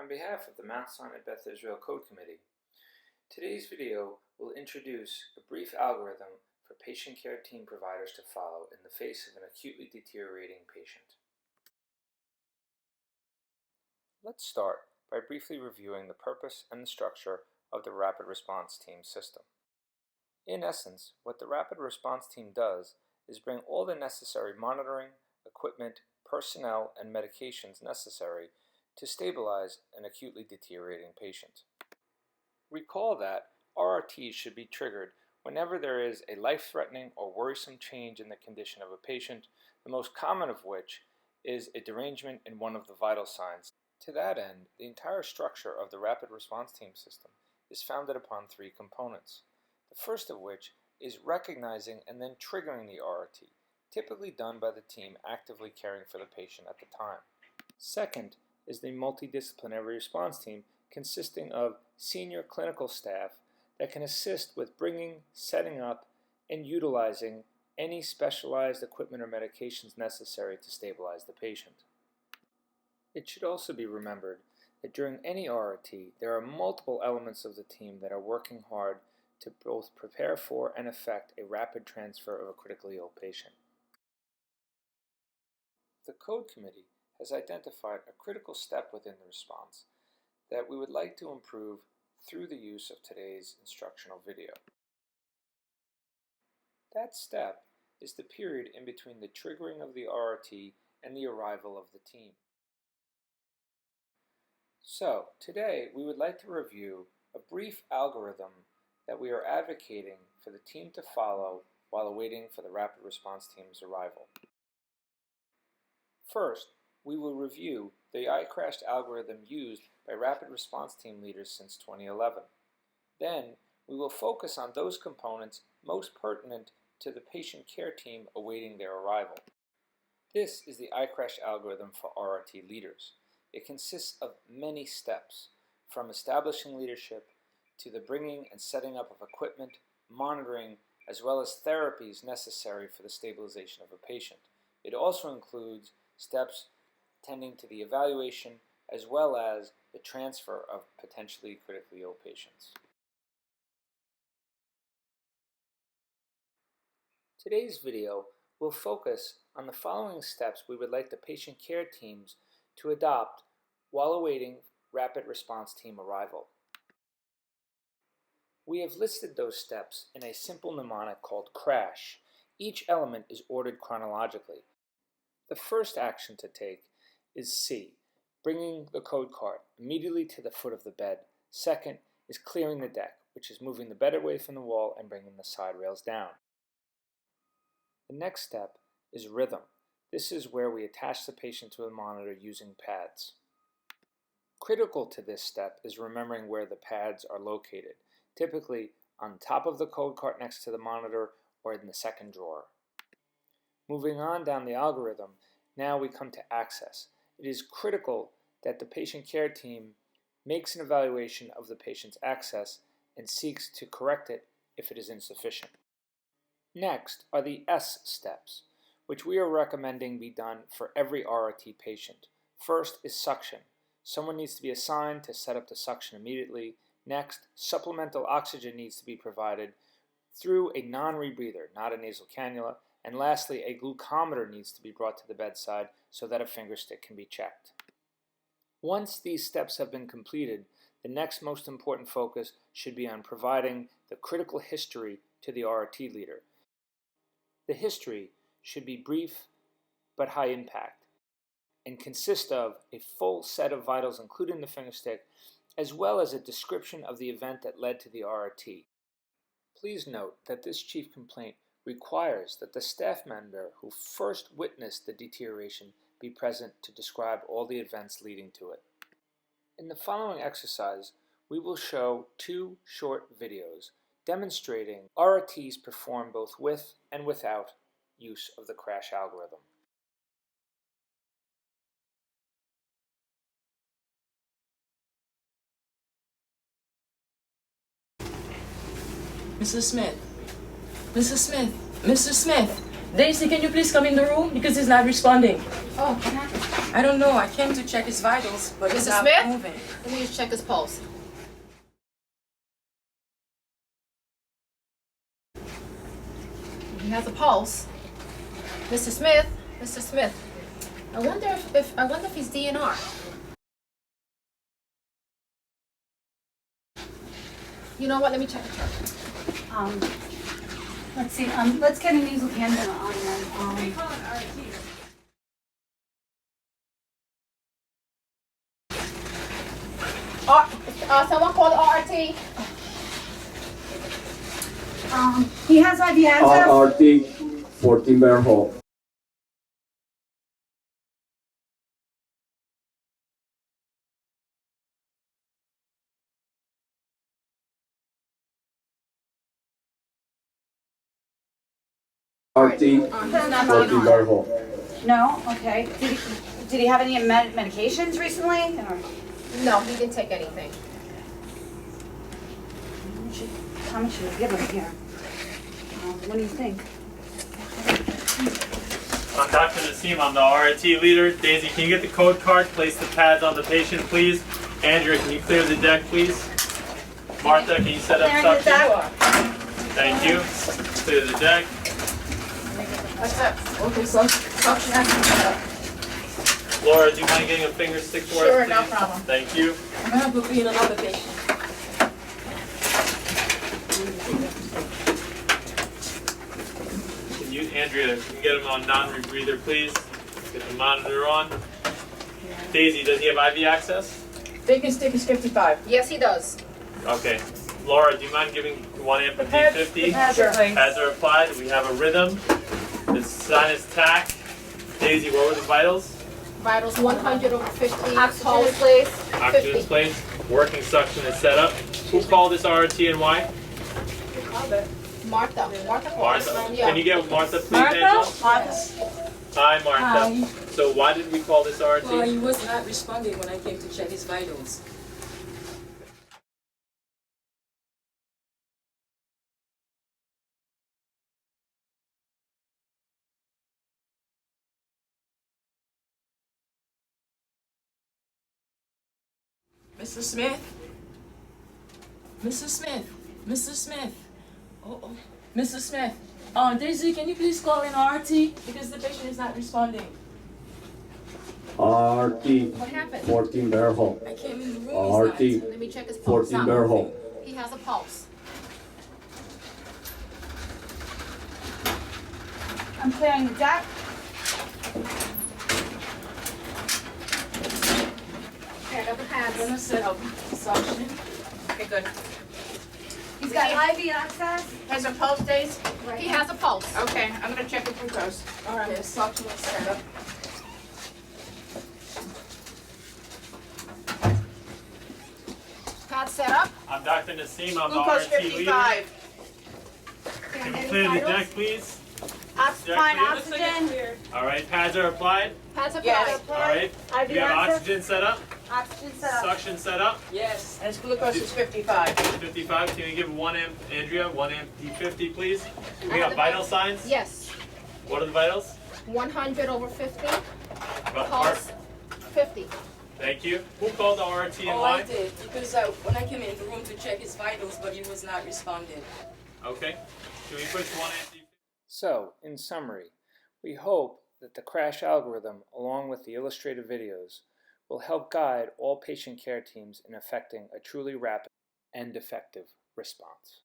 On behalf of the Mount Sinai BETH Israel Code Committee, today's video will introduce a brief algorithm for patient care team providers to follow in the face of an acutely deteriorating patient. Let's start by briefly reviewing the purpose and the structure of the Rapid Response Team system. In essence, what the Rapid Response Team does is bring all the necessary monitoring, equipment, personnel, and medications necessary to stabilize an acutely deteriorating patient. Recall that RRTs should be triggered whenever there is a life-threatening or worrisome change in the condition of a patient, the most common of which is a derangement in one of the vital signs. To that end, the entire structure of the Rapid Response Team system is founded upon three components, the first of which is recognizing and then triggering the RRT, typically done by the team actively caring for the patient at the time. Second is the multidisciplinary response team consisting of senior clinical staff that can assist with bringing, setting up, and utilizing any specialized equipment or medications necessary to stabilize the patient. It should also be remembered that during any RRT, there are multiple elements of the team that are working hard to both prepare for and effect a rapid transfer of a critically ill patient. The Code Committee has identified a critical step within the response that we would like to improve through the use of today's instructional video. That step is the period in between the triggering of the RRT and the arrival of the team. So, today we would like to review a brief algorithm that we are advocating for the team to follow while awaiting for the Rapid Response Team's arrival. First, we will review the iCrashed algorithm used by Rapid Response Team leaders since 2011. Then, we will focus on those components most pertinent to the patient care team awaiting their arrival. This is the iCrashed algorithm for RRT leaders. It consists of many steps, from establishing leadership to the bringing and setting up of equipment, monitoring, as well as therapies necessary for the stabilization of a patient. It also includes steps tending to the evaluation as well as the transfer of potentially critically ill patients. Today's video will focus on the following steps we would like the patient care teams to adopt while awaiting Rapid Response Team arrival. We have listed those steps in a simple mnemonic called CRASH. Each element is ordered chronologically. The first action to take is C, bringing the code card immediately to the foot of the bed. Second is clearing the deck, which is moving the bed away from the wall and bringing the side rails down. The next step is rhythm. This is where we attach the patient to a monitor using pads. Critical to this step is remembering where the pads are located, typically on top of the code cart next to the monitor or in the second drawer. Moving on down the algorithm, now we come to access. It is critical that the patient care team makes an evaluation of the patient's access and seeks to correct it if it is insufficient. Next are the S steps, which we are recommending be done for every RRT patient. First is suction. Someone needs to be assigned to set up the suction immediately. Next, supplemental oxygen needs to be provided through a non-rebreather, not a nasal cannula. And lastly, a glucometer needs to be brought to the bedside so that a finger stick can be checked. Once these steps have been completed, the next most important focus should be on providing the critical history to the RRT leader. The history should be brief but high impact and consist of a full set of vitals including the finger stick, as well as a description of the event that led to the RRT. Please note that this chief complaint requires that the staff member who first witnessed the deterioration be present to describe all the events leading to it. In the following exercise, we will show two short videos demonstrating RRTs performed both with and without use of the CRASH algorithm. Mrs. Smith, Mrs. Smith, Mr. Smith, Daisy, can you please come in the room? Because he's not responding. Oh, what happened? I don't know. I came to check his vitals, but he's not Smith? moving. Let me just check his pulse. He has a pulse. Mr. Smith? Mr. Smith. I wonder if he's DNR. You know what? Let me check the chart. Let's see. Let's get a nasal cannula on them. Someone call the RT. He has IV access. RT 14 bear hole. RT 14 bear hole. No. Okay. Did he have any medications recently? Or No, he didn't take anything. how much should we give him here? What do you think? I'm Dr. Nassim, I'm the RT leader. Daisy, can you get the code card? Place the pads on the patient, please. Andrea, can you clear the deck, please? Martha, can you set up Clearing the suction? deck. Thank you. Clear the deck. That's it. Okay, so suction has Laura, do you mind getting a finger stick for us, Sure, please? no problem. Thank you. I'm gonna put you in another patient. Can you, Andrea, can you get him on non-rebreather, please? Get the monitor on. Daisy, does he have IV access? Bacon stick is 55. Yes, he does. Okay. Laura, do you mind giving 1 amp of pads- D50? the pads are placed. Pads are applied. We have a rhythm. The sinus tack. Daisy, what were the vitals? Vitals 100 over 50. Oxygen is placed. Oxygen is 50. placed. Working suction is set up. Who called this RT and why? Martha. Martha called. Martha. Yeah. Can you get Martha, please, Martha? Angela? Martha? Hi, Martha. Hi. So why did we call this RT? Well, he was not responding when I came to check his vitals. Mr. Smith? Mr. Smith? Mr. Smith? Oh, Mr. Smith. Daisy, can you please call in RT? Because the patient is not responding. RT What happened? 14 bear hole. I came in the room, RT he's not. Let me check his pulse. 14 bear hole. He has a pulse. I'm clearing the deck. Okay, I got the I'm pads. gonna set up suction. Okay, good. He's got IV access. Has a pulse, Days? He has a pulse. Okay, I'm gonna check the glucose. All right, suction is set up. Pad set up. I'm Dr. Nassim. I'm Glucose the RT leader. 55. Can you clear the deck, please? Fine clear? oxygen. All right. Pads are applied. Pads applied. Yes. All right. IV Do you have access. oxygen set up? Oxygen set up. Suction set up? Yes. And his glucose is 55. 55. Can you give 1 amp, Andrea, 1 amp D50, please? Do we have have the vital signs? Yes. What are the vitals? 100 over 50. But- Pulse 50. Thank you. Who called the RT and Oh, why? I did, because when I came in the room to check his vitals, but he was not responding. Okay. Can we push 1 amp D50? So, in summary, we hope that the crash algorithm, along with the illustrative videos, will help guide all patient care teams in effecting a truly rapid and effective response.